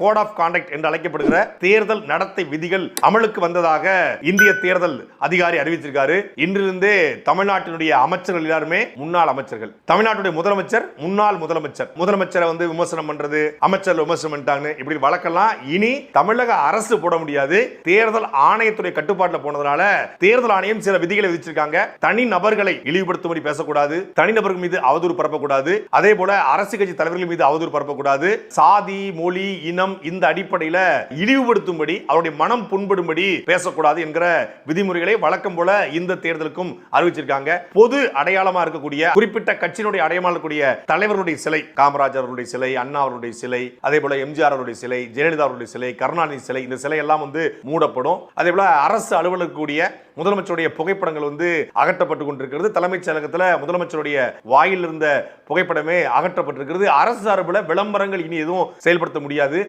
Code of contact என்று அழைக்கப்படுகிற தேர்தல் நடத்தை விதிகள் அமலுக்கு வந்ததாக இந்திய தேர்தல் அதிகாரி அறிவிச்சிருக்காரு. இன்றிலிருந்தே தமிழ்நாட்டினுடைய அமைச்சர்கள் எல்லாருமே முன்னாள் அமைச்சர்கள். தமிழ்நாட்டுடைய முதலமைச்சர் முன்னாள் முதலமைச்சர். முதலமைச்சரை விமர்சனம் பண்றது, அமைச்சர் விமர்சனம் பண்ணிட்டாங்க, இப்படி வழக்கெல்லாம் இனி தமிழக அரசு போட முடியாது. தேர்தல் ஆணையத்துடைய கட்டுப்பாட்டில் போனதுனால தேர்தல் ஆணையம் சில விதிகளை விதிச்சிருக்காங்க. தனி நபர்களை இழிவுபடுத்தும்படி பேசக்கூடாது, தனிநபர்கள் மீது அவதூறு பரப்பக்கூடாது, அதே போல அரசு கட்சி தலைவர்கள் மீது அவதூறு பரப்பக்கூடாது, சாதி மொழி இனம் இந்த அடிப்படையில் இழிவுபடுத்தும்படி அவருடைய மனம் புண்படும்படி பேசக்கூடாது என்கிற விதிமுறைகளை வழக்கம் போல இந்த தேர்தலுக்கும் அறிவிச்சிருக்காங்க. பொது அடையாளமா இருக்கக்கூடிய குறிப்பிட்ட கட்சியினுடைய அடையாளமா இருக்கக்கூடிய தலைவர்களுடைய சிலை, காமராஜர் அவருடைய சிலை, அண்ணா அவருடைய சிலை, அதே போல எம்ஜிஆர் அவருடைய சிலை, ஜெயலலிதா அவருடைய சிலை, கருணாநிதி சிலை, இந்த சிலை எல்லாம் மூடப்படும். அதே போல அரசு அலுவலக கூடிய முதலமைச்சருடைய புகைப்படங்கள் அகற்றப்பட்டு கொண்டிருக்கிறது. தலைமைச் செயலகத்தில் முதலமைச்சருடைய வாயில் இருந்த புகைப்படமே அகற்றப்பட்டிருக்கிறது. அரசு சார்பில் விளம்பரங்கள் இனி எதுவும் செயல்படுத்த முடியாது.